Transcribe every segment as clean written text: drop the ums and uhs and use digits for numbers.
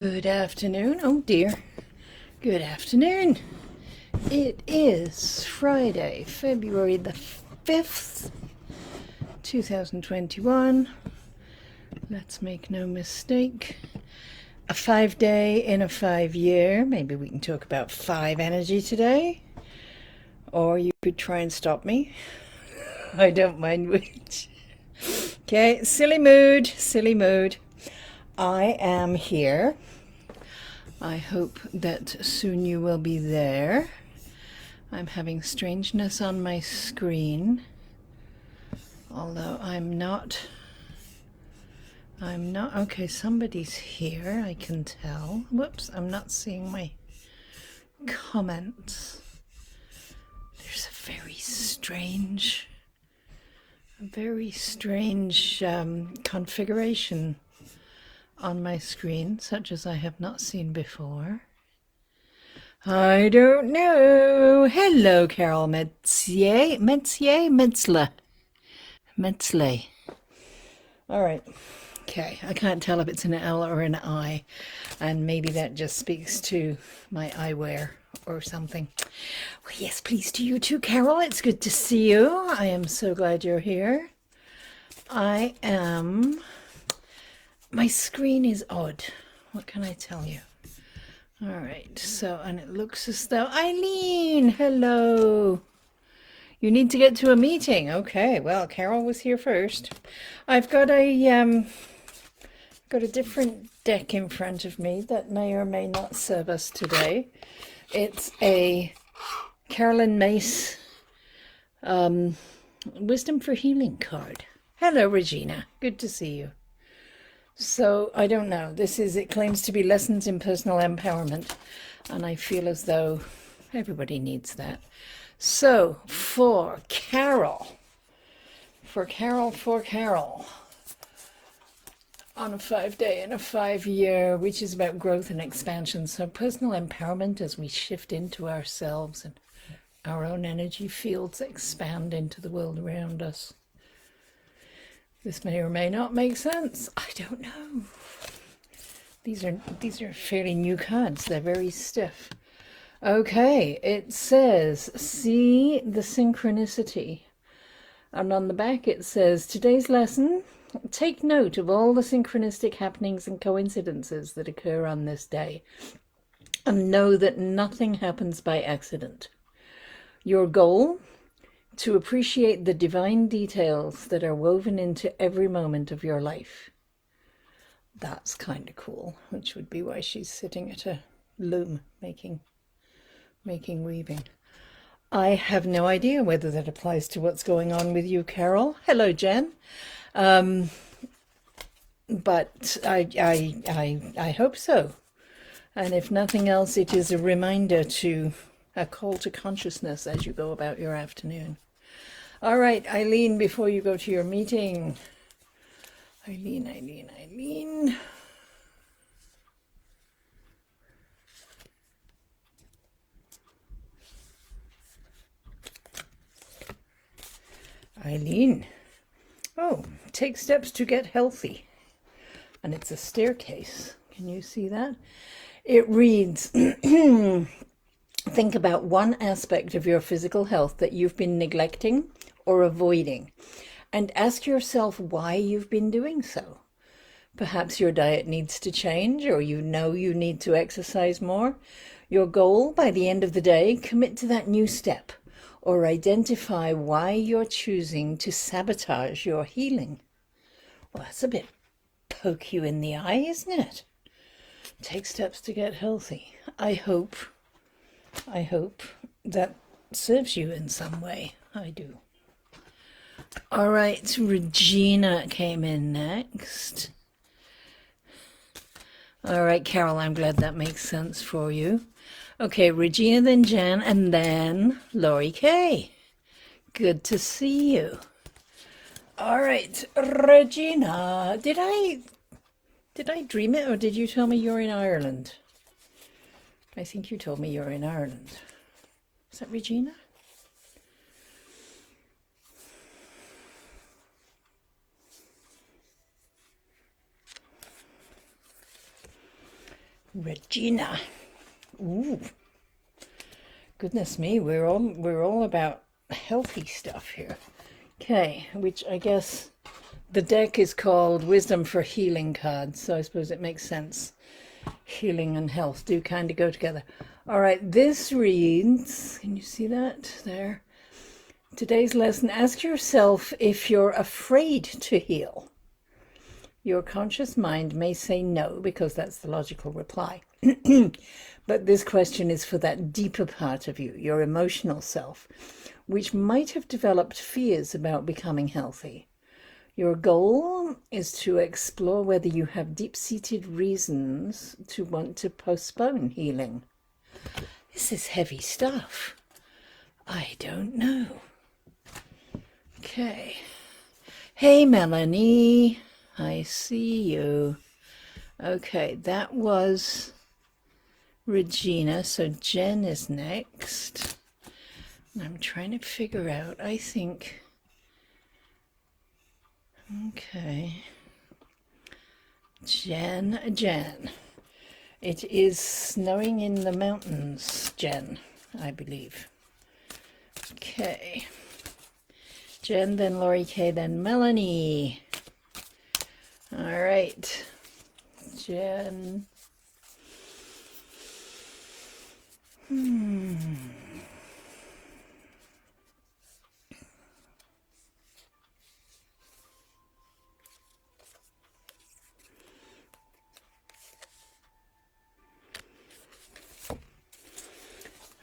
Good afternoon. Oh dear. Good afternoon. It is Friday, February the 5th, 2021. Let's make no mistake. A 5-day in a 5-year. Maybe we can talk about 5 energy today. Or you could try and stop me. I don't mind which. Okay, silly mood, silly mood. I am here. I hope that soon you will be there. I'm having strangeness on my screen, although I'm not, okay, somebody's here, I can tell. Whoops, I'm not seeing my comments. There's a very strange configuration on my screen, such as I have not seen before. I don't know. Hello, Carol Metzler. All right. Okay, I can't tell if it's an L or an I, and maybe that just speaks to my eyewear or something. Well, yes, please to you too, Carol. It's good to see you. I am so glad you're here. My screen is odd. What can I tell you? All right, so, and it looks as though, Eileen, hello. You need to get to a meeting. Okay, well, Carol was here first. I've got a different deck in front of me that may or may not serve us today. It's a Carolyn Myss Wisdom for Healing card. Hello, Regina. Good to see you. So, I don't know. It claims to be lessons in personal empowerment, and I feel as though everybody needs that. So, for Carol, on a 5-day and a 5-year, which is about growth and expansion. So, personal empowerment as we shift into ourselves and our own energy fields expand into the world around us. This may or may not make sense. I don't know. These are fairly new cards. They're very stiff. Okay, it says, see the synchronicity. And on the back it says, today's lesson, take note of all the synchronistic happenings and coincidences that occur on this day, and know that nothing happens by accident. Your goal, to appreciate the divine details that are woven into every moment of your life. That's kind of cool, which would be why she's sitting at a loom making weaving. I have no idea whether that applies to what's going on with you, Carol. Hello, Jen. But I hope so. And if nothing else, it is a reminder a call to consciousness as you go about your afternoon. All right, Eileen, before you go to your meeting. Eileen. Eileen. Oh, take steps to get healthy. And it's a staircase. Can you see that? It reads, think about one aspect of your physical health that you've been neglecting or avoiding, and ask yourself why you've been doing so. Perhaps your diet needs to change, or you need to exercise more. Your goal, by the end of the day, commit to that new step, or identify why you're choosing to sabotage your healing. Well, that's a bit poke you in the eye, isn't it? Take steps to get healthy. I hope that serves you in some way. I do. All right, Regina came in next. All right, Carol, I'm glad that makes sense for you. Okay, Regina, then Jan, and then Lori K. Good to see you. All right, Regina, did I dream it, or did you tell me you're in Ireland? I think you told me you're in Ireland. Is that Regina? Regina. Ooh, goodness me, we're all about healthy stuff here. Okay, which I guess the deck is called Wisdom for Healing cards, so I suppose it makes sense. Healing and health do kind of go together. All right, this reads, can you see that there? Today's lesson, ask yourself if you're afraid to heal. Your conscious mind may say no, because that's the logical reply. But this question is for that deeper part of you, your emotional self, which might have developed fears about becoming healthy. Your goal is to explore whether you have deep-seated reasons to want to postpone healing. This is heavy stuff. I don't know. Okay. Hey, Melanie. I see you. Okay, that was Regina. So Jen is next. I'm trying to figure out, I think... Okay. Jen. It is snowing in the mountains, Jen, I believe. Okay. Jen, then Lori K, then Melanie. All right. Jen.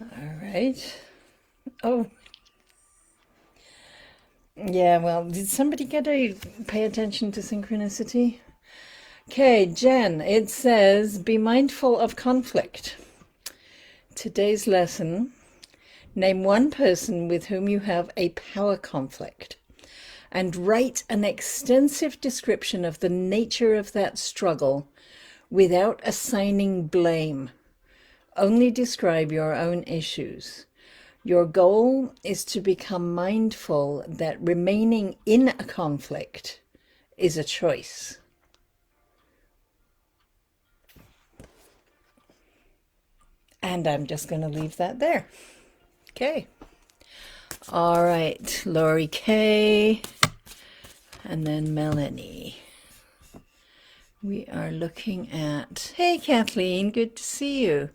All right. Oh. Yeah, well, did somebody pay attention to synchronicity? Okay, Jen, it says, be mindful of conflict. Today's lesson, name one person with whom you have a power conflict and write an extensive description of the nature of that struggle without assigning blame. Only describe your own issues. Your goal is to become mindful that remaining in a conflict is a choice. And I'm just going to leave that there. Okay. All right, Lori K. And then Melanie. We are looking at... Hey, Kathleen, good to see you.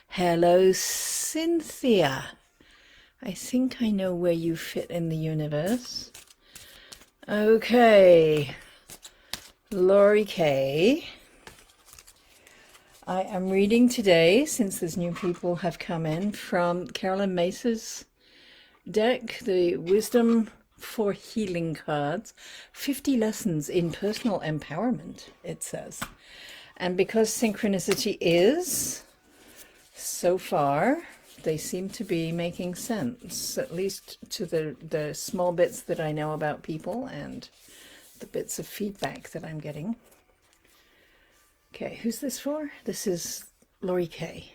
Hello, Cynthia. I think I know where you fit in the universe. Okay. Lori K. I am reading today, since there's new people have come in, from Carolyn Myss's deck, the Wisdom for Healing cards. 50 lessons in personal empowerment, it says. And because synchronicity is, so far, they seem to be making sense, at least to the small bits that I know about people and the bits of feedback that I'm getting. Okay, who's this for? This is Lori K.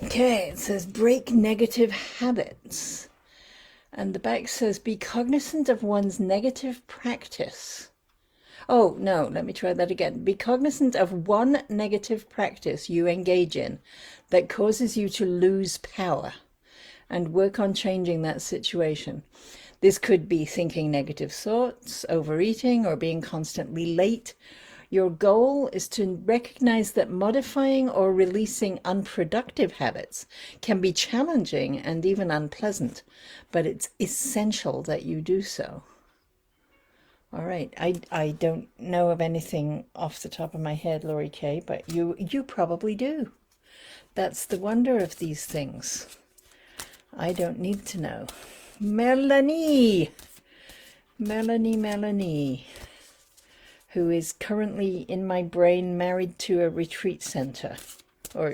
Okay, it says break negative habits. And the back says be cognizant of one's negative practice. Oh, no, let me try that again. Be cognizant of one negative practice you engage in that causes you to lose power and work on changing that situation. This could be thinking negative thoughts, overeating, or being constantly late. Your goal is to recognize that modifying or releasing unproductive habits can be challenging and even unpleasant, but it's essential that you do so. All right, I don't know of anything off the top of my head, Lori K, but you probably do. That's the wonder of these things. I don't need to know. Melanie, who is currently in my brain married to a retreat center. Or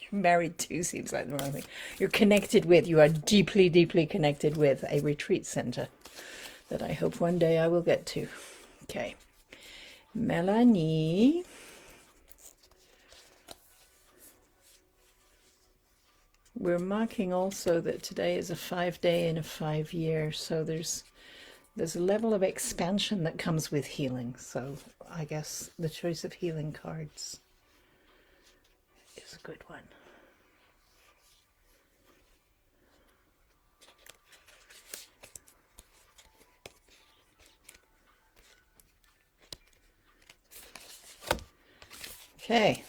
married to seems like the wrong thing. You're connected with, you are deeply, deeply connected with a retreat center that I hope one day I will get to. Okay. Melanie. we're marking also that today is a 5-day in a 5-year, so there's a level of expansion that comes with healing. So I guess the choice of healing cards is a good one. Okay.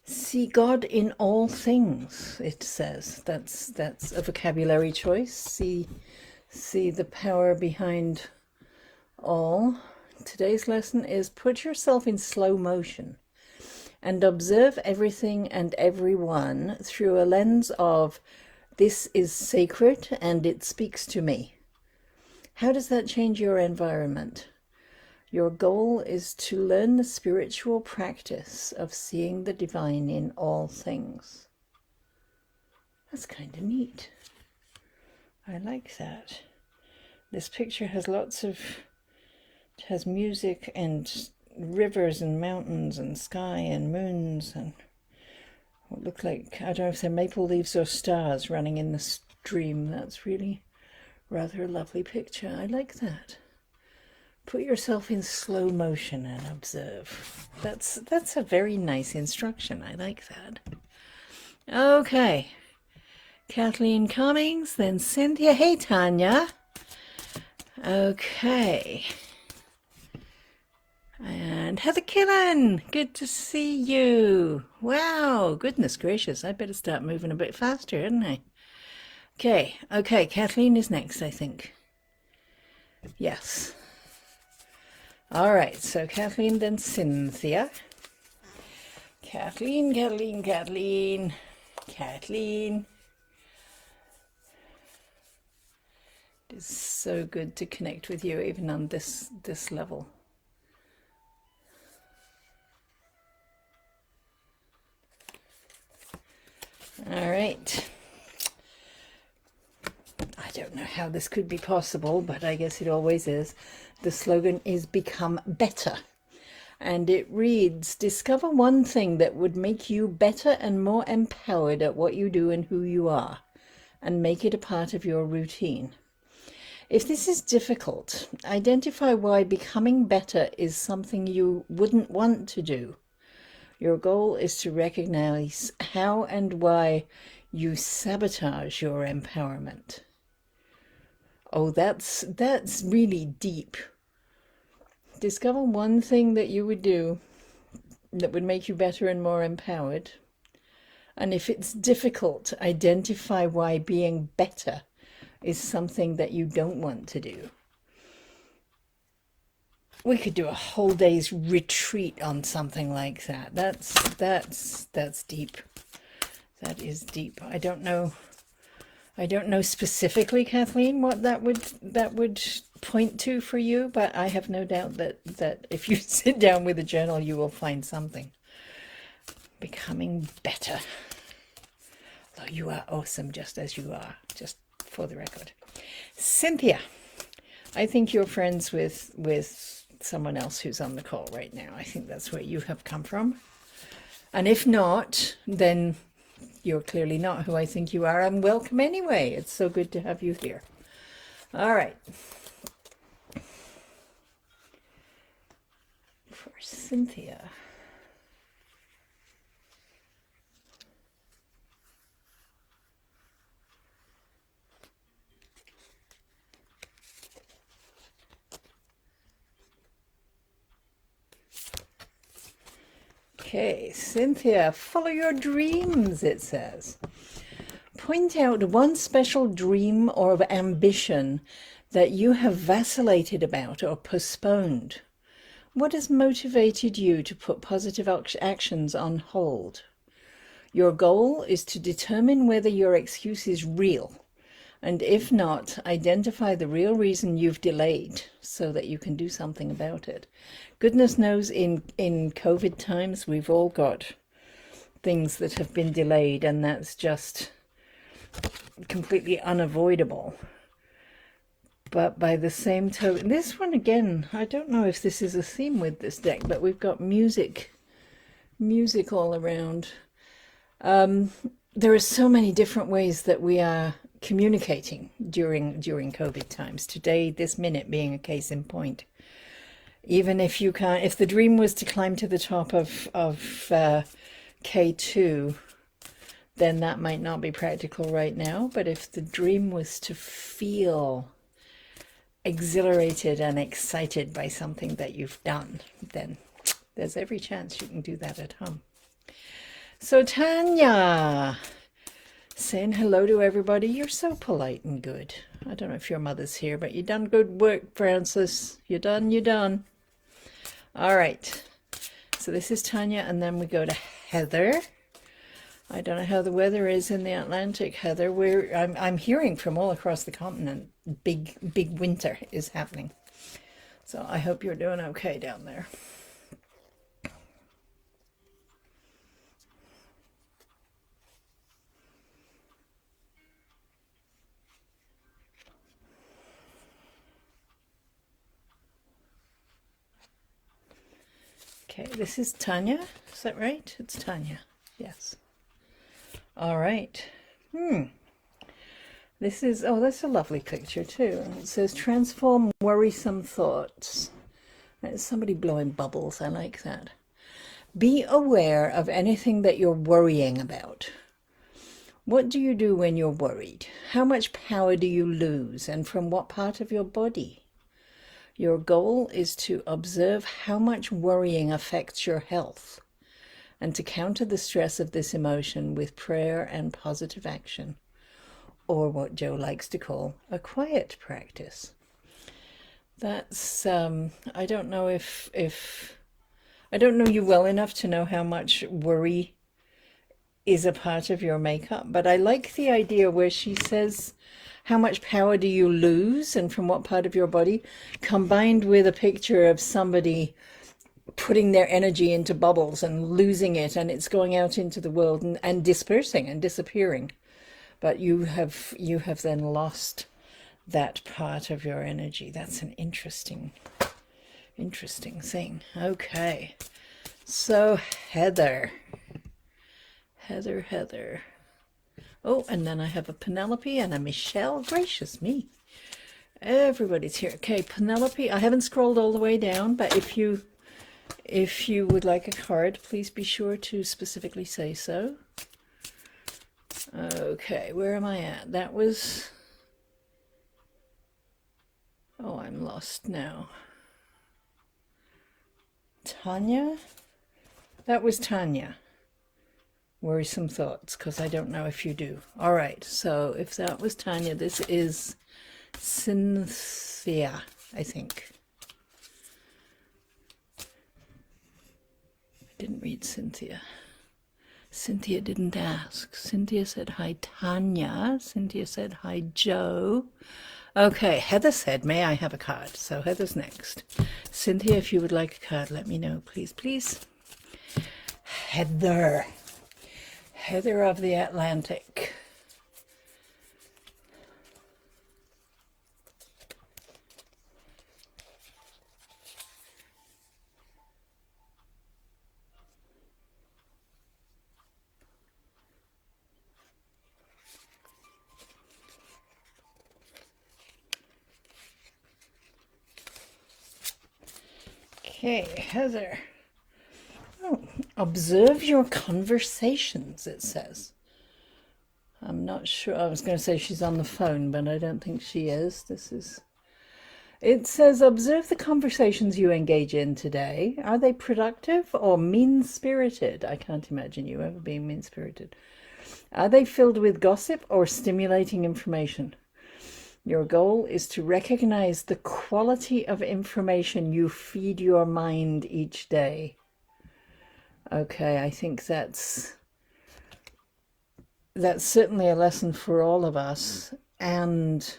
See God in all things, it says. That's a vocabulary choice. See the power behind all. Today's lesson is put yourself in slow motion and observe everything and everyone through a lens of this is sacred and it speaks to me. How does that change your environment? Your goal is to learn the spiritual practice of seeing the divine in all things. That's kind of neat. I like that. This picture has it has music and rivers and mountains and sky and moons and what look like, I don't know if they're maple leaves or stars running in the stream. That's really rather a lovely picture. I like that. Put yourself in slow motion and observe. That's a very nice instruction. I like that. Okay. Kathleen Cummings, then Cynthia. Hey, Tanya. Okay. And Heather Killen, good to see you. Wow, goodness gracious. I better start moving a bit faster, hadn't I? Okay, Kathleen is next, I think. Yes. All right, so Kathleen, then Cynthia. Kathleen. It is so good to connect with you even on this level. All right. I don't know how this could be possible, but I guess it always is. The slogan is Become Better. And it reads, discover one thing that would make you better and more empowered at what you do and who you are, and make it a part of your routine. If this is difficult, identify why becoming better is something you wouldn't want to do. Your goal is to recognize how and why you sabotage your empowerment. Oh, that's really deep. Discover one thing that you would do that would make you better and more empowered. And if it's difficult, identify why being better is something that you don't want to do. We could do a whole day's retreat on something like that. That's deep. That is deep. I don't know specifically, Kathleen, what that would point to for you, but I have no doubt that if you sit down with a journal, you will find something. Becoming better. Though you are awesome just as you are, just for the record. Cynthia, I think you're friends with someone else who's on the call right now. I think that's where you have come from. And if not, then you're clearly not who I think you are, and welcome anyway. It's so good to have you here. All right. For Cynthia. Okay, Cynthia, follow your dreams, it says. Point out one special dream or ambition that you have vacillated about or postponed. What has motivated you to put positive actions on hold? Your goal is to determine whether your excuse is real, and if not, identify the real reason you've delayed so that you can do something about it. Goodness knows in COVID times, we've all got things that have been delayed, and that's just completely unavoidable. But by the same token, this one again, I don't know if this is a theme with this deck, but we've got music all around. There are so many different ways that we are communicating during COVID times. Today, this minute being a case in point. Even if you can't, if the dream was to climb to the top of K2, then that might not be practical right now. But if the dream was to feel exhilarated and excited by something that you've done, then there's every chance you can do that at home. So Tanya, saying hello to everybody. You're so polite and good. I don't know if your mother's here, but you done good work, Francis. You done. All right. So this is Tanya, and then we go to Heather. I don't know how the weather is in the Atlantic, Heather. I'm hearing from all across the continent, big winter is happening. So I hope you're doing okay down there. Okay, this is Tanya. Is that right? It's Tanya. Yes. All right. This is, oh, that's a lovely picture too. It says, transform worrisome thoughts. There's somebody blowing bubbles. I like that. Be aware of anything that you're worrying about. What do you do when you're worried? How much power do you lose, and from what part of your body? Your goal is to observe how much worrying affects your health and to counter the stress of this emotion with prayer and positive action, or what Joe likes to call a quiet practice. That's, I don't know if I don't know you well enough to know how much worry is a part of your makeup, but I like the idea where she says, how much power do you lose and from what part of your body, combined with a picture of somebody putting their energy into bubbles and losing it, and it's going out into the world and dispersing and disappearing. But you have then lost that part of your energy. That's an interesting thing. Okay. So Heather. Oh, and then I have a Penelope and a Michelle. Gracious me. Everybody's here. Okay, Penelope, I haven't scrolled all the way down, but if you would like a card, please be sure to specifically say so. Okay, where am I at? That was... Oh, I'm lost now. Tanya? That was Tanya. Worrisome thoughts, because I don't know if you do. All right, so if that was Tanya, this is Cynthia, I think. I didn't read Cynthia. Cynthia didn't ask. Cynthia said hi, Tanya. Cynthia said hi, Joe. Okay, Heather said, may I have a card? So Heather's next. Cynthia, if you would like a card, let me know, please, please. Heather of the Atlantic. Okay, Heather. Oh, observe your conversations, it says. I'm not sure. I was going to say she's on the phone, but I don't think she is. It says, observe the conversations you engage in today. Are they productive or mean-spirited? I can't imagine you ever being mean-spirited. Are they filled with gossip or stimulating information? Your goal is to recognize the quality of information you feed your mind each day. Okay, I think that's certainly a lesson for all of us, and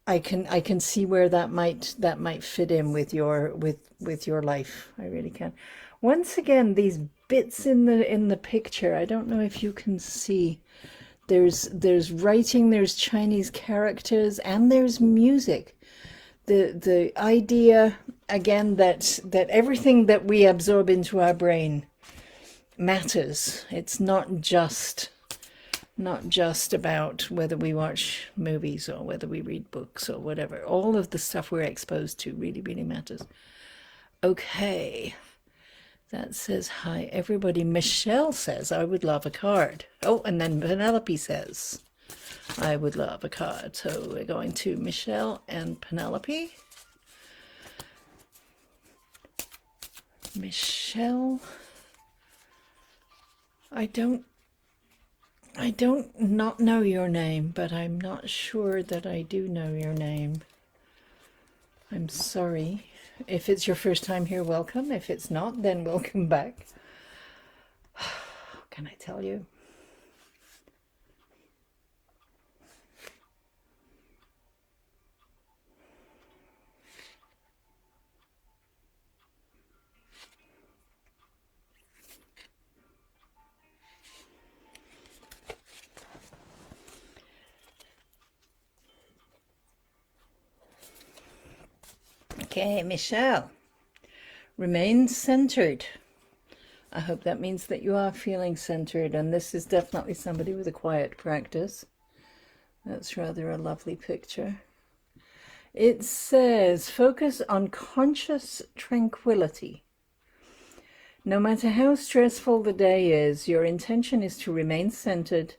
I can see where that might fit in with your life. I really can. Once again, these bits in the picture, I don't know if you can see. There's writing, there's Chinese characters, and there's music. The idea again that everything that we absorb into our brain matters. It's not just about whether we watch movies or whether we read books or whatever. All of the stuff we're exposed to really, really matters. Okay. That says, hi, everybody. Michelle says, I would love a card. Oh, and then Penelope says, I would love a card. So we're going to Michelle and Penelope. Michelle, I don't not know your name, but I'm not sure that I do know your name. I'm sorry. If it's your first time here, welcome. If it's not, then welcome back. What can I tell you? Okay, Michelle, remain centered. I hope that means that you are feeling centered, and this is definitely somebody with a quiet practice. That's rather a lovely picture. It says, focus on conscious tranquility. No matter how stressful the day is, your intention is to remain centered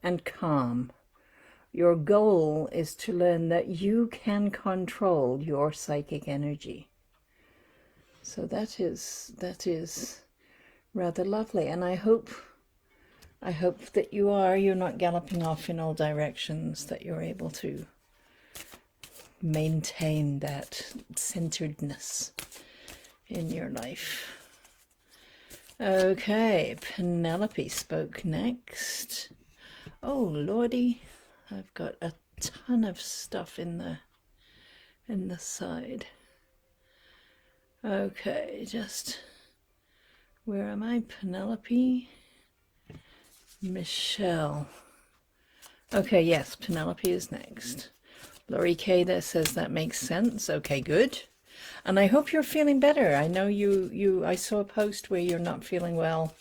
and calm. Your goal is to learn that you can control your psychic energy. So that is rather lovely, and I hope that you're not galloping off in all directions, that you're able to maintain that centeredness in your life. Okay, Penelope spoke next. Oh lordy, I've got a ton of stuff in the side. Okay, just where am I? Penelope, Michelle. Okay, yes, Penelope is next. Laurie K there says that makes sense. Okay, good. And I hope you're feeling better. I know I saw a post where you're not feeling well,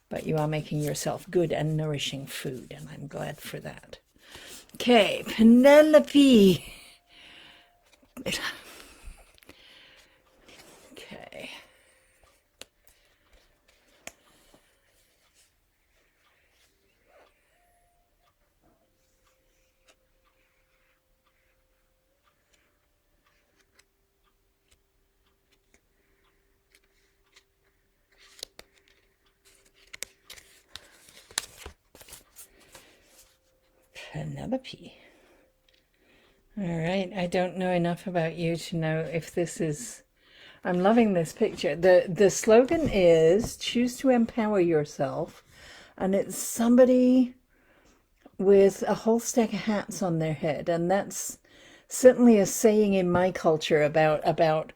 but you are making yourself good and nourishing food, and I'm glad for that. Okay, Penelope. Okay. Penelope. All right, I don't know enough about you to know if this is... I'm loving this picture. The slogan is choose to empower yourself, and it's somebody with a whole stack of hats on their head, and that's certainly a saying in my culture about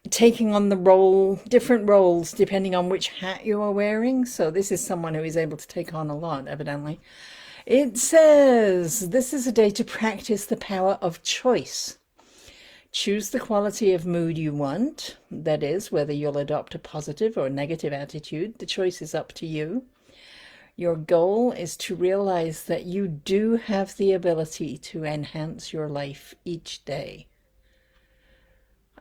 taking on different roles depending on which hat you are wearing. So this is someone who is able to take on a lot, evidently. It says, this is a day to practice the power of choice. Choose the quality of mood you want. That is, whether you'll adopt a positive or negative attitude. The choice is up to you. Your goal is to realize that you do have the ability to enhance your life each day.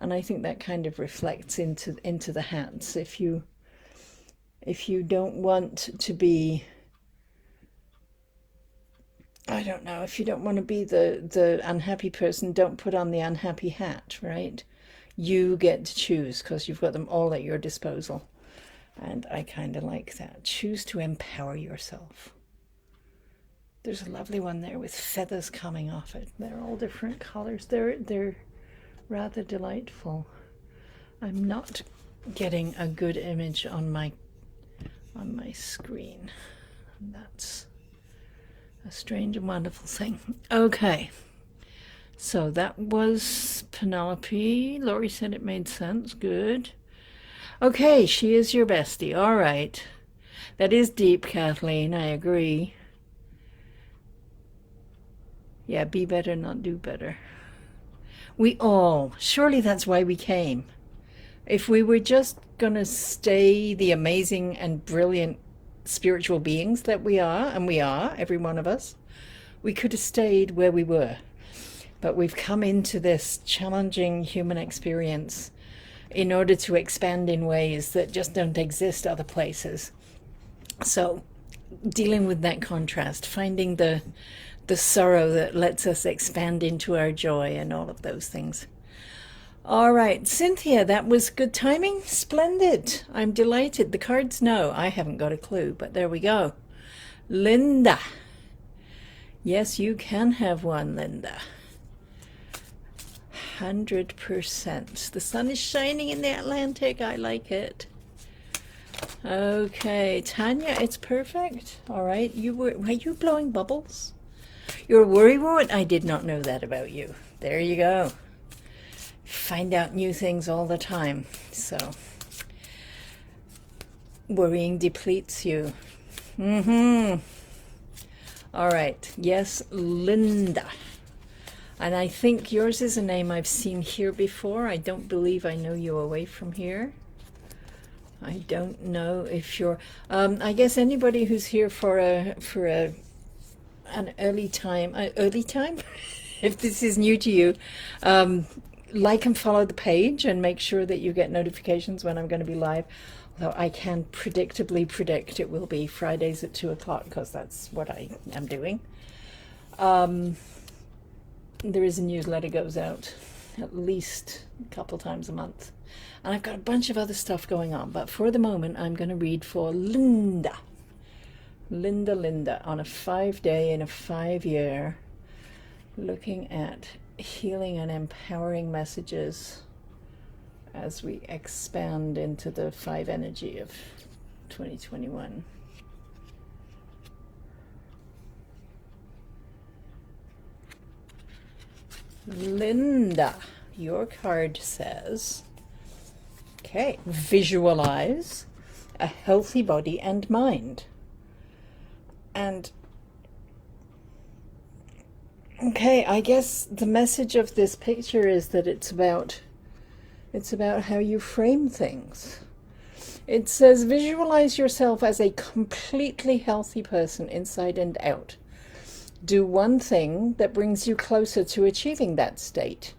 And I think that kind of reflects into the hats. If you don't want to be... I don't know, if you don't want to be the unhappy person, don't put on the unhappy hat, right? You get to choose because you've got them all at your disposal. And I kind of like that. Choose to empower yourself. There's a lovely one there with feathers coming off it. They're all different colors. They're rather delightful. I'm not getting a good image on my screen. That's a strange and wonderful thing. Okay, so that was Penelope. Laurie said it made sense. Good. Okay, she is your bestie. All right. That is deep, Kathleen. I agree. Yeah, be better, not do better. Surely that's why we came. If we were just going to stay the amazing and brilliant spiritual beings that we are, and we are, every one of us, we could have stayed where we were. But we've come into this challenging human experience in order to expand in ways that just don't exist other places. So dealing with that contrast, finding the sorrow that lets us expand into our joy and all of those things. All right, Cynthia, that was good timing. Splendid. I'm delighted. The cards know. I haven't got a clue, but there we go. Linda. Yes, you can have one, Linda. 100%. The sun is shining in the Atlantic. I like it. Okay, Tanya, it's perfect. All right, were you blowing bubbles? You're a worrywart? I did not know that about you. There you go. Find out new things all the time. So, worrying depletes you. All right. Yes, Linda. And I think yours is a name I've seen here before. I don't believe I know you away from here. I don't know if you're. I guess anybody who's here for an early time. If this is new to you. Like and follow the page and make sure that you get notifications when I'm going to be live. Although I can predictably predict it will be Fridays at 2 o'clock because that's what I am doing. There is a newsletter goes out at least a couple times a month. And I've got a bunch of other stuff going on. But for the moment, I'm going to read for Linda. Linda, on a 5-day and a 5-year, looking at healing and empowering messages as we expand into the 5 energy of 2021. Linda, your card says, okay, visualize a healthy body and mind. And okay, I guess the message of this picture is that it's about how you frame things. It says visualize yourself as a completely healthy person inside and out. Do one thing that brings you closer to achieving that state.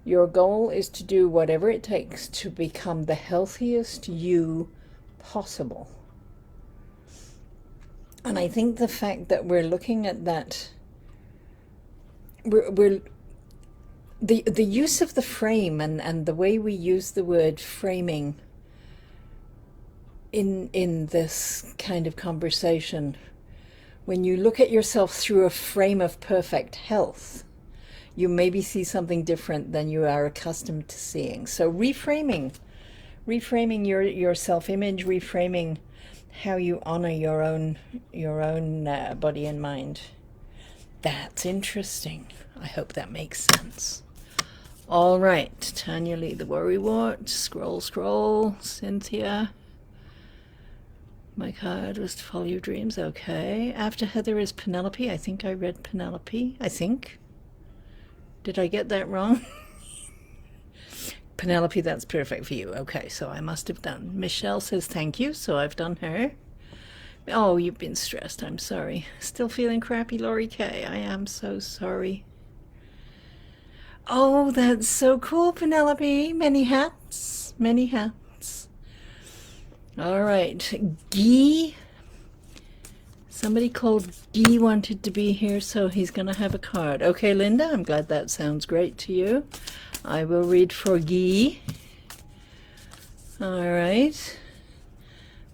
Your goal is to do whatever it takes to become the healthiest you possible. And I think the fact that we're looking at that, the use of the frame and the way we use the word framing in this kind of conversation, when you look at yourself through a frame of perfect health, you maybe see something different than you are accustomed to seeing. So reframing your self-image, reframing how you honor your own body and mind. That's interesting. I hope that makes sense. All right, Tanya Lee, the worrywart. Scroll. Cynthia. My card was to follow your dreams. Okay. After Heather is Penelope. I think I read Penelope. I think. Did I get that wrong? Penelope, that's perfect for you. Okay, so I must have done. Michelle says thank you, so I've done her. Oh, you've been stressed. I'm sorry. Still feeling crappy, Lori K. I am so sorry. Oh, that's so cool, Penelope. Many hats. Many hats. All right. Guy. Somebody called Guy wanted to be here, so he's going to have a card. Okay, Linda, I'm glad that sounds great to you. I will read for Guy. All right.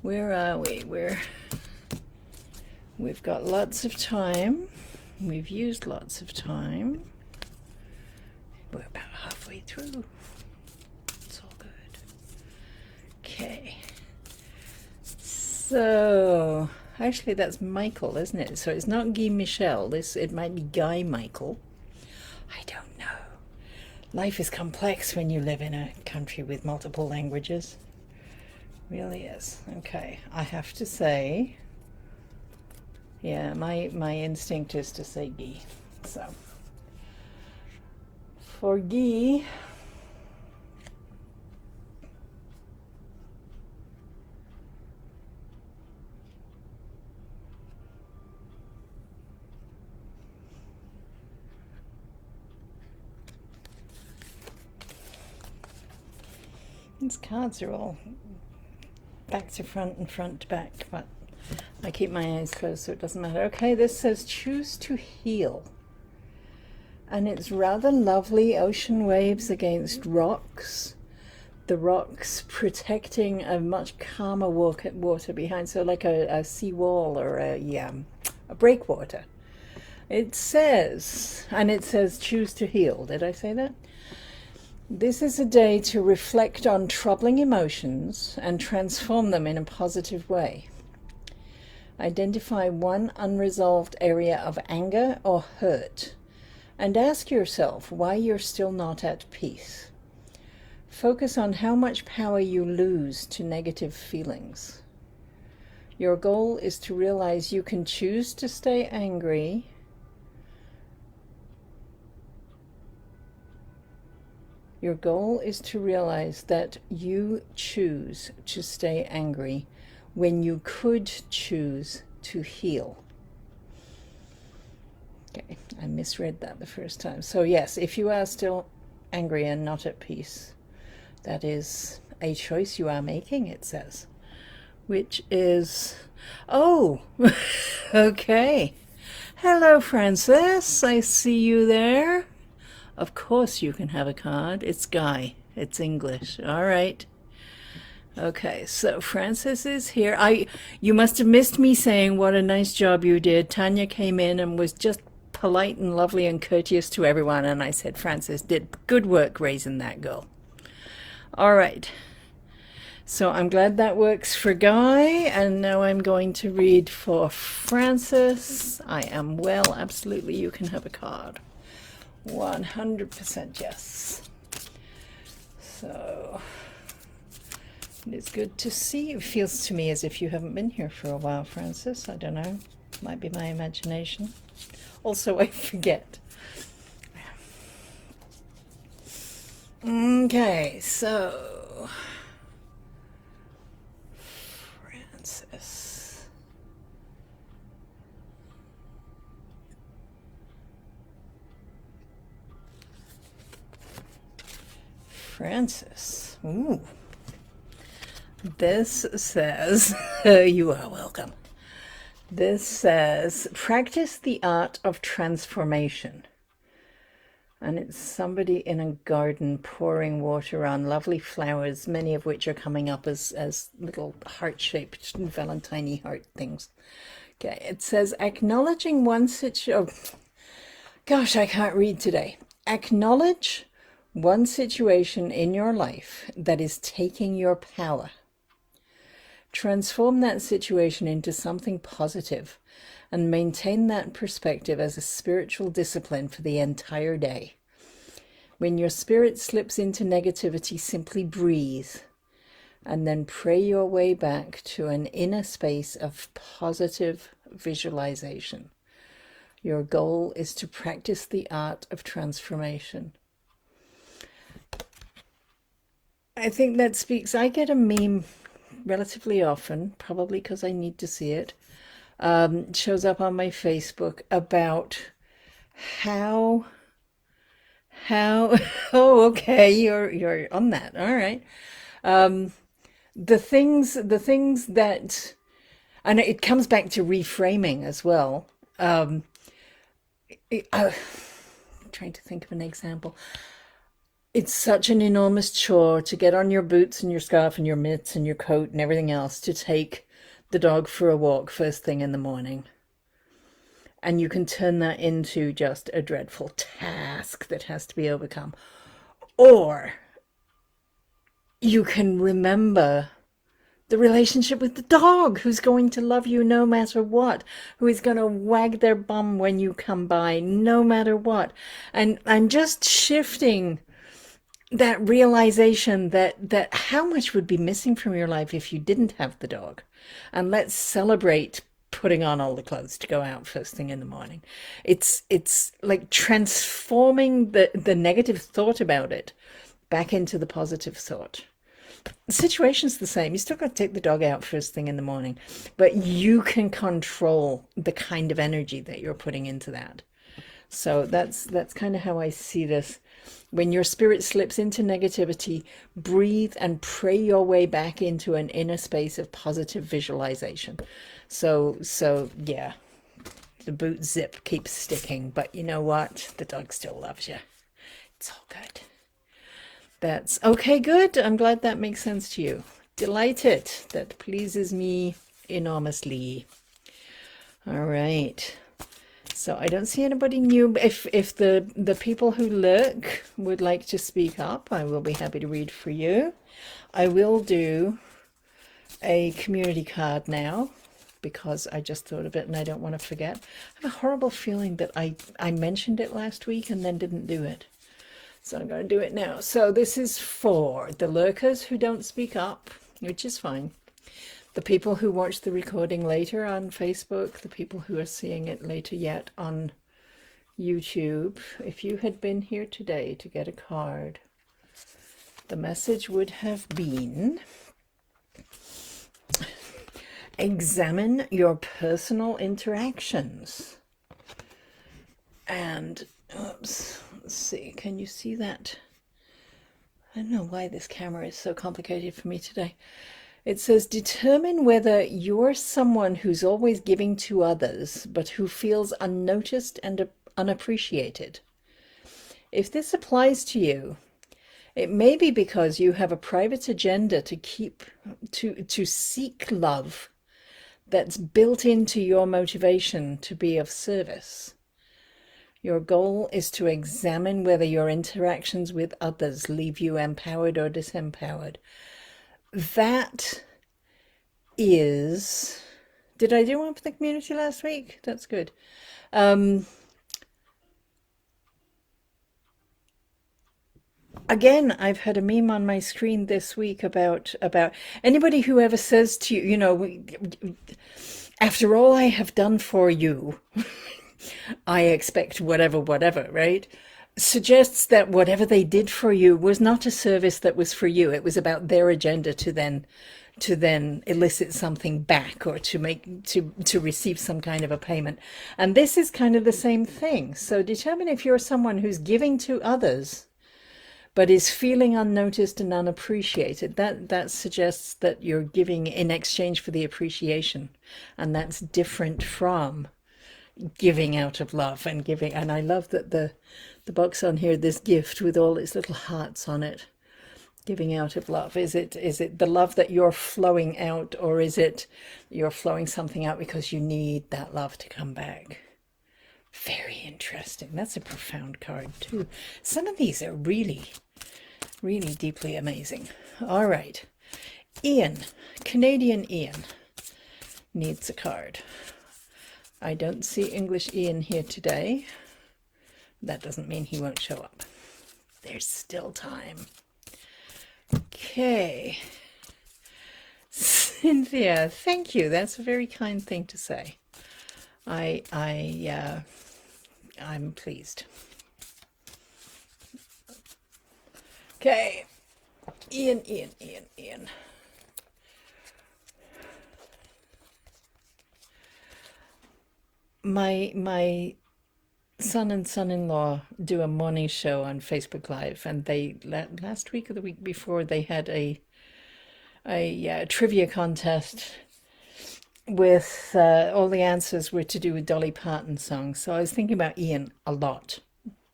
Where are we? We've got lots of time. We've used lots of time. We're about halfway through. It's all good. Okay. So, actually that's Michael, isn't it? So it's not Guy Michel. It might be Guy Michael. I don't know. Life is complex when you live in a country with multiple languages. Really is. Okay, I have to say, yeah, my instinct is to say Guy. So, for Guy, These cards are all back to front and front to back, but I keep my eyes closed so it doesn't matter. Okay, this says choose to heal. And it's rather lovely ocean waves against rocks. The rocks protecting a much calmer water behind, so like a seawall or a breakwater. It says, and it says choose to heal. Did I say that? This is a day to reflect on troubling emotions and transform them in a positive way. Identify one unresolved area of anger or hurt and ask yourself why you're still not at peace. Focus on how much power you lose to negative feelings. Your goal is to realize you can choose to stay angry Your goal is to realize that you choose to stay angry when you could choose to heal. Okay, I misread that the first time. So yes, if you are still angry and not at peace, that is a choice you are making, it says. Which is, oh, okay. Hello, Francis. I see you there. Of course you can have a card. It's Guy. It's English. All right. Okay, so Francis is here. You must have missed me saying what a nice job you did. Tanya came in and was just polite and lovely and courteous to everyone, and I said, Francis did good work raising that girl. All right. So I'm glad that works for Guy, and now I'm going to read for Francis. I am well, absolutely, you can have a card. 100% yes. So it is good to see you. It feels to me as if you haven't been here for a while, Francis. I don't know. Might be my imagination. Also, I forget. Okay, so Francis. Francis. Ooh. This says, you are welcome. This says, practice the art of transformation. And it's somebody in a garden pouring water on lovely flowers, many of which are coming up as little heart-shaped Valentine heart things. Okay, it says, acknowledging one situation. Oh, gosh, I can't read today. Acknowledge one situation in your life that is taking your power. Transform that situation into something positive and maintain that perspective as a spiritual discipline for the entire day. When your spirit slips into negativity, simply breathe and then pray your way back to an inner space of positive visualization. Your goal is to practice the art of transformation. I think that speaks. I get a meme relatively often, probably because I need to see it. It shows up on my Facebook about how oh, okay, you're on that. All right. The things that, and it comes back to reframing as well. I'm trying to think of an example. It's such an enormous chore to get on your boots and your scarf and your mitts and your coat and everything else to take the dog for a walk first thing in the morning. And you can turn that into just a dreadful task that has to be overcome. Or you can remember the relationship with the dog, who's going to love you no matter what, who is going to wag their bum when you come by no matter what. And I'm just shifting that realization that how much would be missing from your life if you didn't have the dog. And let's celebrate putting on all the clothes to go out first thing in the morning. It's like transforming the negative thought about it back into the positive thought. The situation's the same. You still got to take the dog out first thing in the morning, but you can control the kind of energy that you're putting into that. So that's kind of how I see this. When your spirit slips into negativity, breathe and pray your way back into an inner space of positive visualization. So yeah, the boot zip keeps sticking, but you know what? The dog still loves you. It's all good. That's okay, good. I'm glad that makes sense to you. Delighted. That pleases me enormously. All right. So I don't see anybody new. If the people who lurk would like to speak up, I will be happy to read for you. I will do a community card now because I just thought of it and I don't want to forget. I have a horrible feeling that I mentioned it last week and then didn't do it. So I'm going to do it now. So this is for the lurkers who don't speak up, which is fine. The people who watch the recording later on Facebook, the people who are seeing it later yet on YouTube. If you had been here today to get a card, the message would have been, examine your personal interactions. And, oops, let's see, can you see that? I don't know why this camera is so complicated for me today. It says, determine whether you're someone who's always giving to others, but who feels unnoticed and unappreciated. If this applies to you, it may be because you have a private agenda to seek love that's built into your motivation to be of service. Your goal is to examine whether your interactions with others leave you empowered or disempowered. That is, did I do one for the community last week? That's good. Again, I've had a meme on my screen this week about anybody who ever says to you, you know, after all I have done for you, I expect whatever, right? Suggests that whatever they did for you was not a service that was for you. It was about their agenda to then elicit something back or to receive some kind of a payment. And this is kind of the same thing. So determine if you're someone who's giving to others but is feeling unnoticed and unappreciated. That suggests that you're giving in exchange for the appreciation, and that's different from giving out of love and giving. And I love that the box on here, this gift with all its little hearts on it, giving out of love. Is it the love that you're flowing out, or is it you're flowing something out because you need that love to come back? Very interesting. That's a profound card too. Some of these are really, really deeply amazing. All right. Ian, Canadian Ian, needs a card. I don't see English Ian here today. That doesn't mean he won't show up. There's still time. Okay. Cynthia, thank you. That's a very kind thing to say. I'm pleased. Okay. Ian. My son and son-in-law do a morning show on Facebook Live, and they last week or the week before they had a trivia contest with all the answers were to do with Dolly Parton songs. So I was thinking about Ian a lot.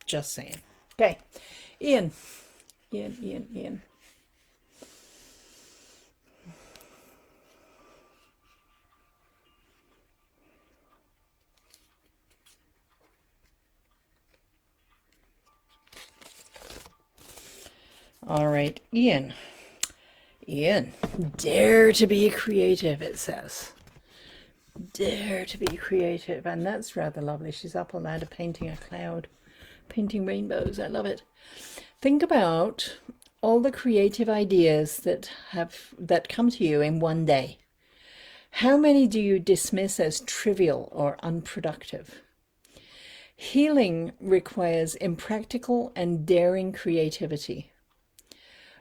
Just saying. Okay, Ian. All right, Ian. Dare to be creative, it says. Dare to be creative. And that's rather lovely. She's up all night painting a cloud, painting rainbows. I love it. Think about all the creative ideas that come to you in one day. How many do you dismiss as trivial or unproductive? Healing requires impractical and daring creativity.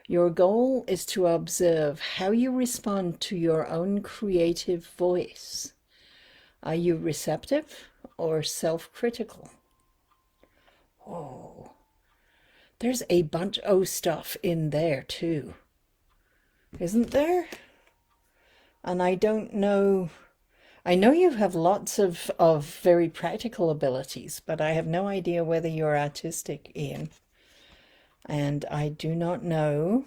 Your goal is to observe how you respond to your own creative voice. Are you receptive or self-critical? Oh, There's a bunch of stuff in there too, isn't there? And I don't know. I know you have lots of very practical abilities, but I have no idea whether you're artistic, Ian. And I do not know.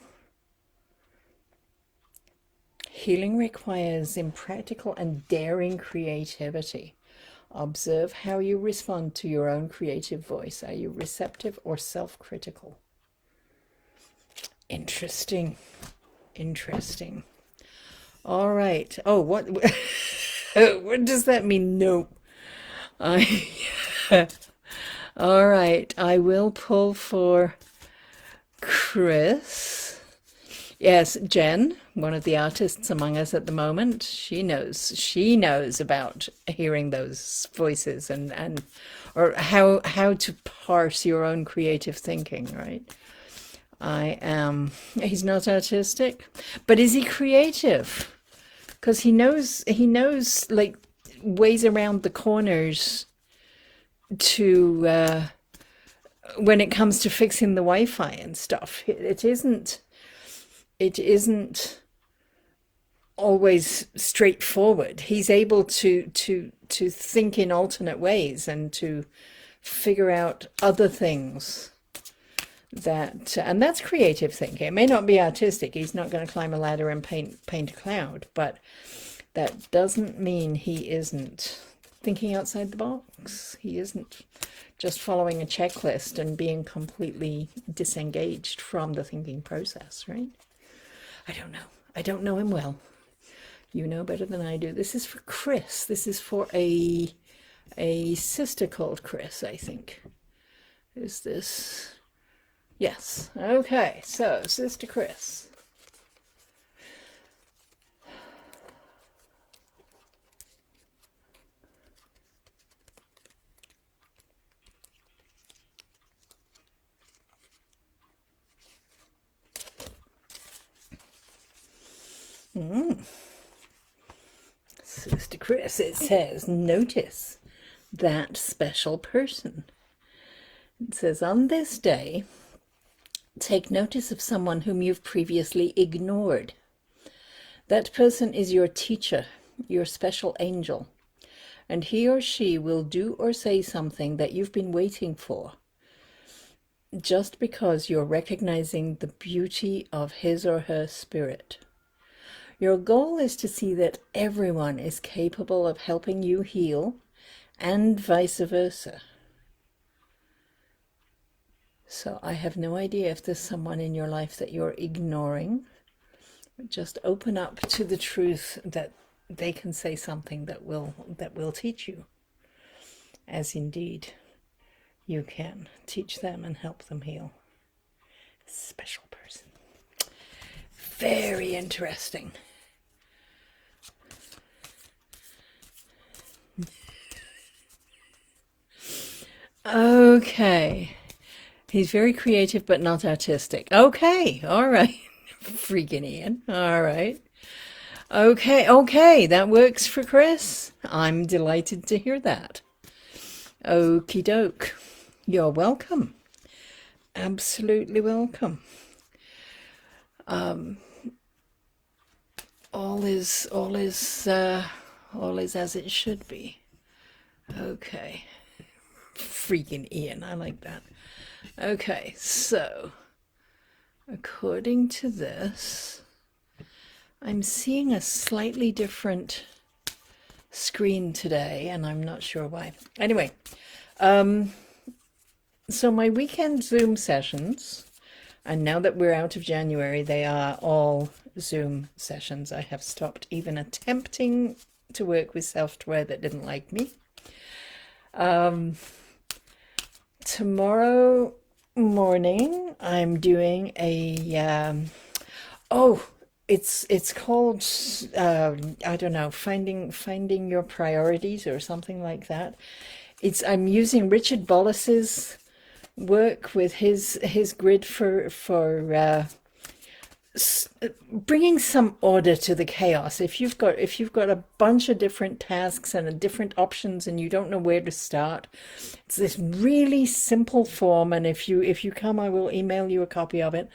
Healing requires impractical and daring creativity. Observe how you respond to your own creative voice. Are you receptive or self-critical? Interesting. Interesting. All right. Oh, what what does that mean? No. I All right. I will pull for Chris. Yes, Jen, one of the artists among us at the moment, she knows about hearing those voices and or how to parse your own creative thinking, right? He's not artistic, but is he creative? Because he knows like ways around the corners to when it comes to fixing the Wi-Fi and stuff. It isn't always straightforward. He's able to think in alternate ways and to figure out other things and that's creative thinking. It may not be artistic. He's not going to climb a ladder and paint a cloud, but that doesn't mean he isn't thinking outside the box. He isn't just following a checklist and being completely disengaged from the thinking process, right? I don't know. I don't know him well. You know better than I do. This is for Chris. This is for a sister called Chris, I think. Is this? Yes. Okay. So, Sister Chris. Sister Chris, it says, notice that special person. It says, on this day, take notice of someone whom you've previously ignored. That person is your teacher, your special angel, and he or she will do or say something that you've been waiting for, just because you're recognizing the beauty of his or her spirit. Your goal is to see that everyone is capable of helping you heal, and vice versa. So I have no idea if there's someone in your life that you're ignoring. Just open up to the truth that they can say something that will teach you, as indeed you can teach them and help them heal. Special person. Very interesting. Okay. He's very creative but not artistic. Okay, all right. Freaking Ian. All right. Okay, that works for Chris. I'm delighted to hear that. Okie doke. You're welcome. Absolutely welcome. All is as it should be. Okay. Freaking Ian, I like that. Okay, so according to this, I'm seeing a slightly different screen today, and I'm not sure why. Anyway, so my weekend Zoom sessions, and now that we're out of January, they are all Zoom sessions. I have stopped even attempting to work with software that didn't like me. Tomorrow morning I'm doing a it's called I don't know, finding your priorities or something like that. I'm using Richard Bollas's work with his grid for bringing some order to the chaos. If you've got a bunch of different tasks and different options and you don't know where to start, it's this really simple form. And if you come, I will email you a copy of it.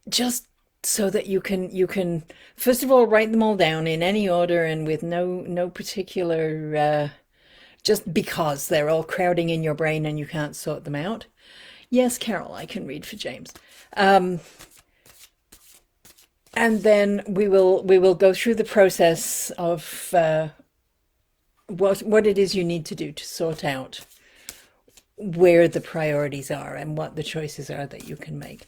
Just so that you can first of all write them all down in any order and with no particular just because they're all crowding in your brain and you can't sort them out. Yes, Carol, I can read for James. Um, and then we will go through the process of what it is you need to do to sort out where the priorities are and what the choices are that you can make.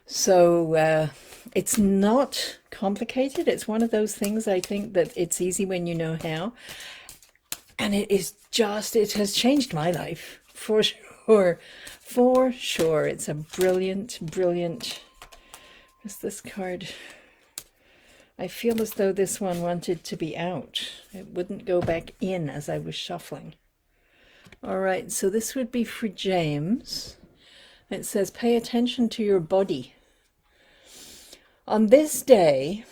So it's not complicated. It's one of those things I think that it's easy when you know how. And it has changed my life for sure. For sure. It's a brilliant, brilliant. What's this card? I feel as though this one wanted to be out. It wouldn't go back in as I was shuffling. All right, so this would be for James. It says, pay attention to your body. On this day,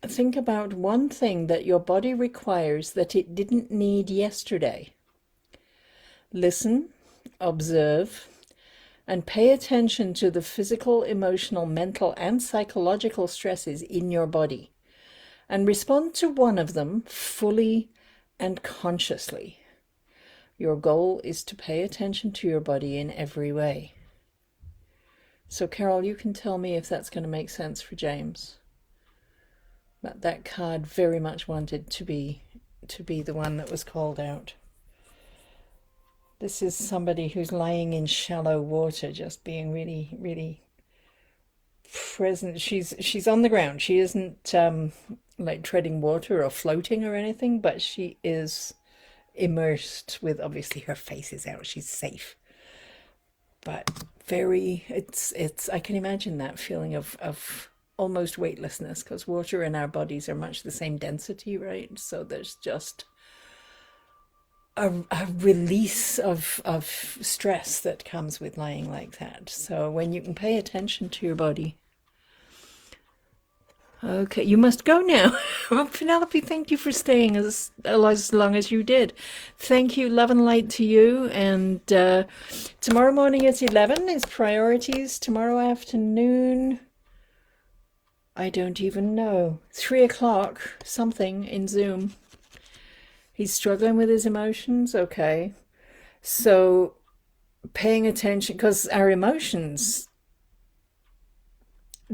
think about one thing that your body requires that it didn't need yesterday. Listen, observe, and pay attention to the physical, emotional, mental, and psychological stresses in your body, and respond to one of them fully and consciously. Your goal is to pay attention to your body in every way. So, Carol, you can tell me if that's going to make sense for James. But that card very much wanted to be the one that was called out. This is somebody who's lying in shallow water, just being really, really present. She's on the ground. She isn't like treading water or floating or anything, but she is immersed with, obviously her face is out, she's safe, but it's I can imagine that feeling of almost weightlessness, because water and our bodies are much the same density, right? So there's just a release of stress that comes with lying like that. So when you can pay attention to your body. Okay, you must go now. Penelope, thank you for staying as long as you did. Thank you, love and light to you. And tomorrow morning at 11 is priorities. Tomorrow afternoon, I don't even know. 3 o'clock, something in Zoom. He's struggling with his emotions. Okay. So paying attention, because our emotions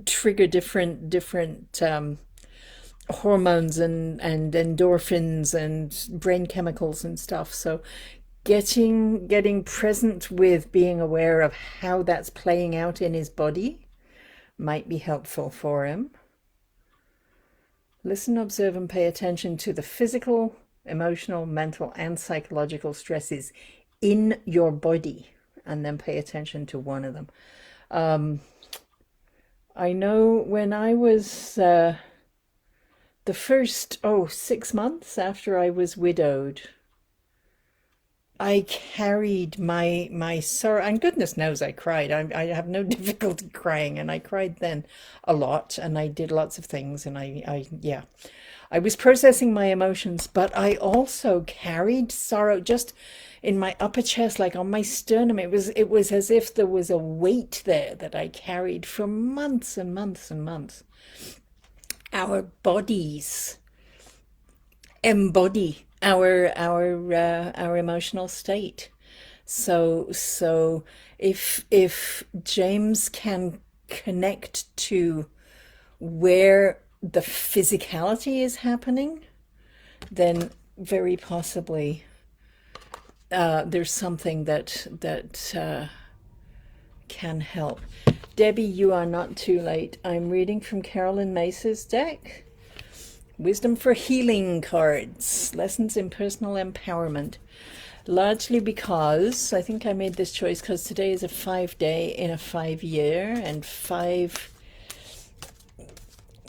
trigger different hormones and endorphins and brain chemicals and stuff. So getting present with being aware of how that's playing out in his body might be helpful for him. Listen, observe, and pay attention to the physical, emotional, mental, and psychological stresses in your body, and then pay attention to one of them. I know when I was the first 6 months after I was widowed, I carried my sorrow, and goodness knows I cried. I have no difficulty crying, and I cried then a lot, and I did lots of things, and I was processing my emotions, but I also carried sorrow just in my upper chest, like on my sternum. It was as if there was a weight there that I carried for months and months and months. Our bodies embody our emotional state. So if James can connect to where the physicality is happening, then very possibly there's something that can help. Debbie, you are not too late. I'm reading from Carolyn Myss's deck. Wisdom for Healing cards. Lessons in personal empowerment. Largely because I think I made this choice because today is a 5-day in a 5-year, and 5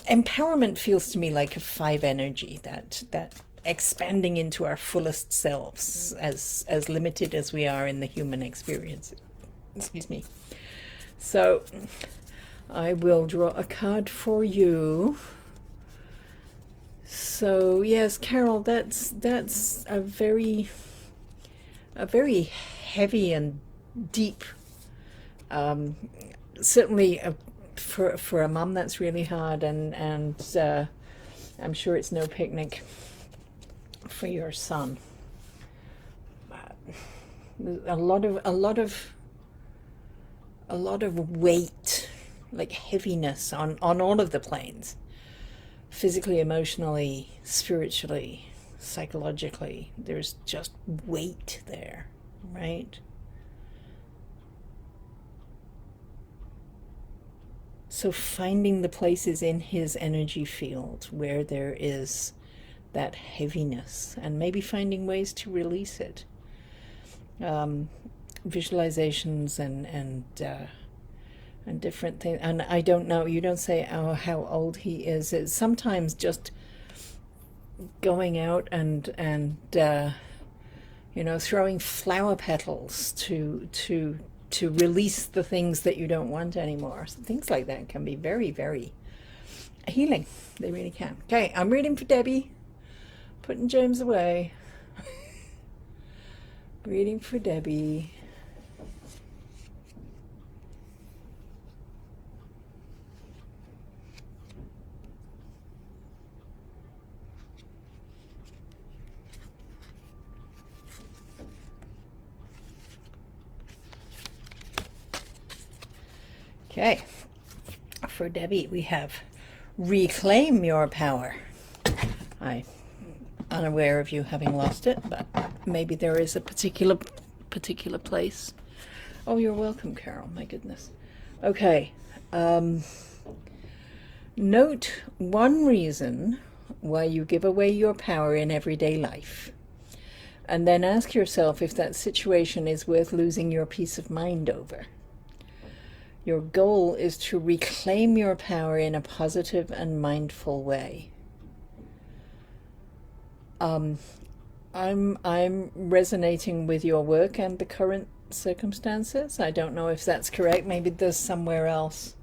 empowerment feels to me like a 5 energy, that expanding into our fullest selves, as limited as we are in the human experience. Excuse me. So I will draw a card for you. So yes, Carol, that's a very heavy and deep. Certainly, for a mum, that's really hard, and I'm sure it's no picnic for your son. A lot of weight, like heaviness on all of the planes, physically, emotionally, spiritually, psychologically. There's just weight there, right? So finding the places in his energy field where there is that heaviness, and maybe finding ways to release it. Visualizations and different things. And I don't know, you don't say how old he is. It's sometimes just going out and throwing flower petals to release the things that you don't want anymore. So things like that can be very, very healing. They really can. Okay, I'm reading for Debbie. Putting James away. Reading for Debbie. Okay, for Debbie we have reclaim your power. I'm unaware of you having lost it, but maybe there is a particular place. Oh, you're welcome, Carol. My goodness. Okay. Note one reason why you give away your power in everyday life, and then ask yourself if that situation is worth losing your peace of mind over. Your goal is to reclaim your power in a positive and mindful way. I'm resonating with your work and the current circumstances. I don't know if that's correct. Maybe there's somewhere else.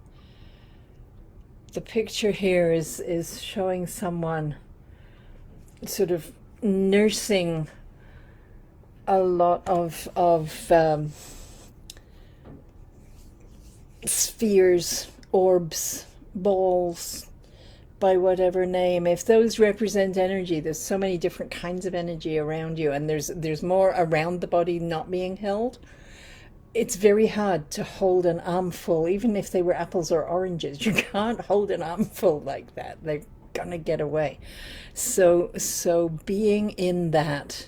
The picture here is showing someone sort of nursing a lot of spheres, orbs, balls, by whatever name. If those represent energy, there's so many different kinds of energy around you, and there's more around the body not being held. It's very hard to hold an armful, even if they were apples or oranges. You can't hold an armful like that. They're gonna get away. So being in that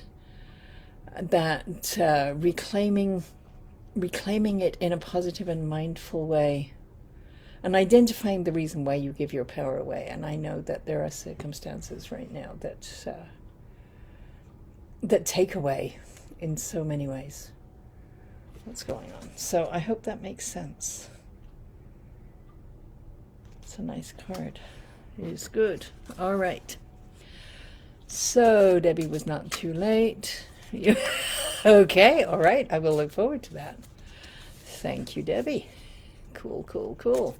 reclaiming it in a positive and mindful way, and identifying the reason why you give your power away. And I know that there are circumstances right now that take away in so many ways what's going on. So I hope that makes sense. It's a nice card. It is good. All right. So Debbie was not too late. Okay, all right. I will look forward to that. Thank you, Debbie. Cool.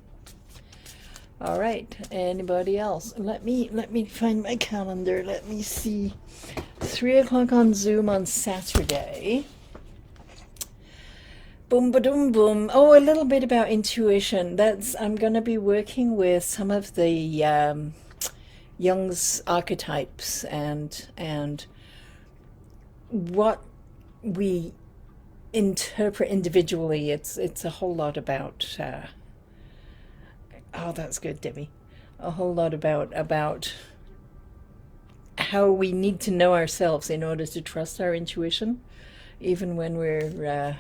All right. Anybody else? Let me find my calendar. Let me see. 3 o'clock on Zoom on Saturday. Boom, ba-doom, boom. Oh, a little bit about intuition. I'm going to be working with some of the Jung's archetypes and what we interpret individually. It's a whole lot about oh, that's good, Debbie. A whole lot about how we need to know ourselves in order to trust our intuition, even when we're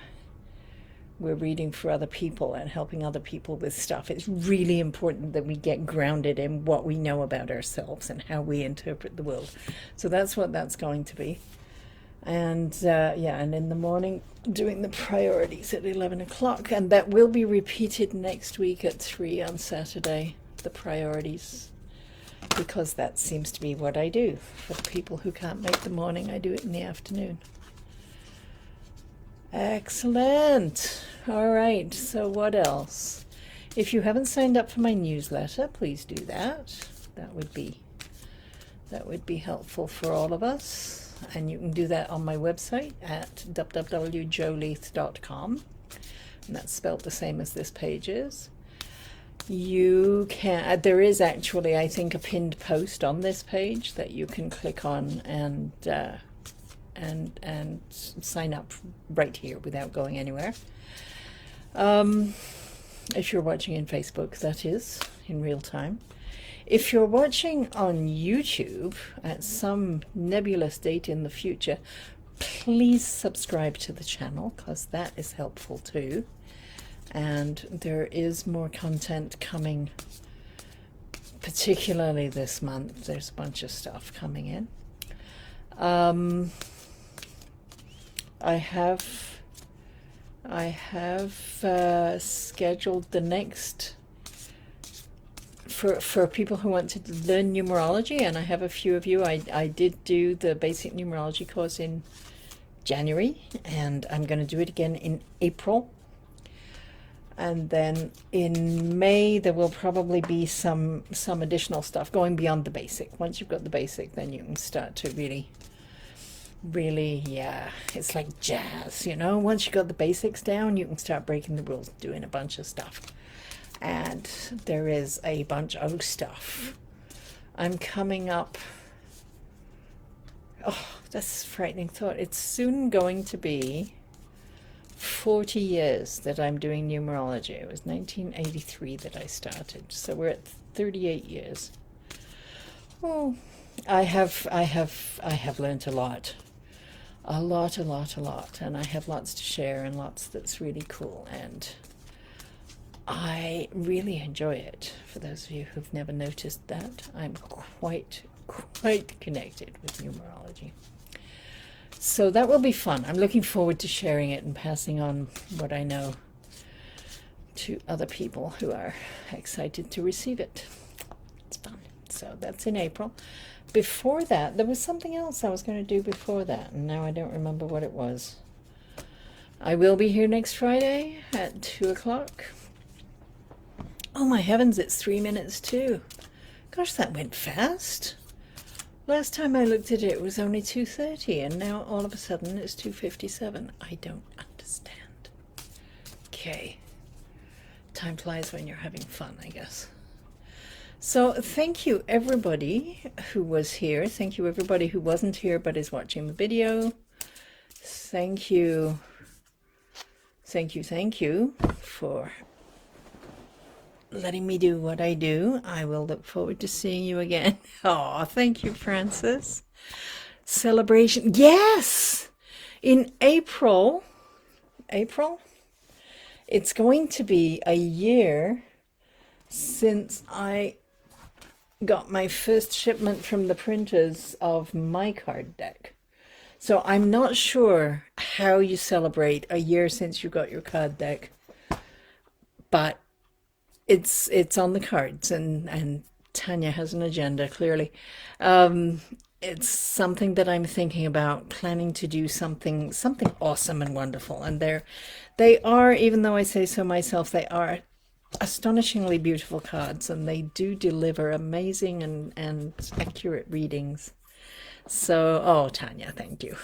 reading for other people and helping other people with stuff. It's really important that we get grounded in what we know about ourselves and how we interpret the world. So that's what that's going to be. And and in the morning doing the priorities at 11 o'clock, and that will be repeated next week at 3 on Saturday, the priorities, because that seems to be what I do. For the people who can't make the morning, I do it in the afternoon. Excellent. All right, so what else? If you haven't signed up for my newsletter, please do that. That would be helpful for all of us. And you can do that on my website at www.joleith.com. And that's spelled the same as this page is. You can, there is actually, I think, a pinned post on this page that you can click on and sign up right here without going anywhere. If you're watching in Facebook, that is, in real time. If you're watching on YouTube at some nebulous date in the future, please subscribe to the channel, because that is helpful too. And there is more content coming, particularly this month. There's a bunch of stuff coming in. I have scheduled the next for people who want to learn numerology, and I have a few of you. I did do the basic numerology course in January, and I'm going to do it again in April. And then in May, there will probably be some additional stuff going beyond the basic. Once you've got the basic, then you can start to really, yeah, it's like jazz, you know? Once you got the basics down, you can start breaking the rules, doing a bunch of stuff. And there is a bunch of stuff. I'm coming up, oh, that's a frightening thought. It's soon going to be 40 years that I'm doing numerology. It was 1983 that I started, so we're at 38 years. Oh, I have learned a lot, and I have lots to share and lots that's really cool, and I really enjoy it. For those of you who've never noticed that, I'm quite connected with numerology. So that will be fun. I'm looking forward to sharing it and passing on what I know to other people who are excited to receive it. It's fun. So that's in April. Before that, there was something else I was going to do before that, and now I don't remember what it was. I will be here next Friday at 2 o'clock. Oh my heavens, it's 3 minutes too. Gosh, that went fast. Last time I looked at it, it was only 2:30, and now all of a sudden it's 2:57. I don't understand. Okay. Time flies when you're having fun, I guess. So thank you everybody who was here. Thank you everybody who wasn't here but is watching the video. Thank you for letting me do what I do. I will look forward to seeing you again. Oh, thank you, Francis. Celebration. Yes! In April, it's going to be a year since I got my first shipment from the printers of my card deck. So I'm not sure how you celebrate a year since you got your card deck, but it's on the cards, and Tanya has an agenda, clearly. It's something that I'm thinking about, planning to do something awesome and wonderful. And they are, even though I say so myself, they are astonishingly beautiful cards, and they do deliver amazing and accurate readings. So, oh, Tanya, thank you.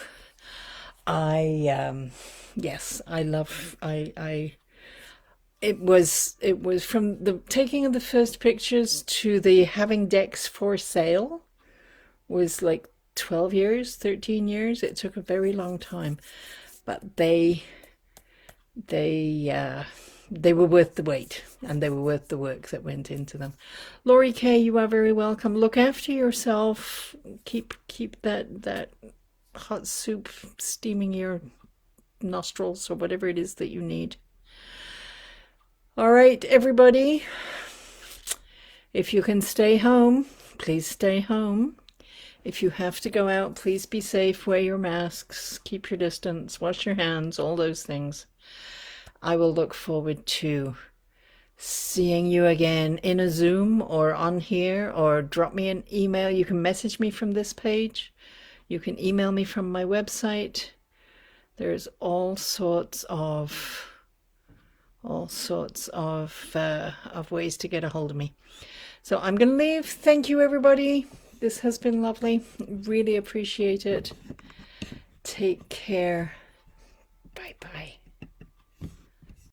Yes, I love, it was from the taking of the first pictures to the having decks for sale was like 12 years, 13 years. It took a very long time, but they were worth the wait, and they were worth the work that went into them. Laurie K, you are very welcome. Look after yourself. Keep that hot soup steaming your nostrils, or whatever it is that you need. All right, everybody, if you can stay home, please stay home. If you have to go out, please be safe, wear your masks, keep your distance, wash your hands, all those things. I will look forward to seeing you again in a Zoom or on here, or drop me an email. You can message me from this page. You can email me from my website. There's all sorts of all sorts of ways to get a hold of me. So I'm going to leave. Thank you, everybody. This has been lovely. Really appreciate it. Take care. Bye-bye.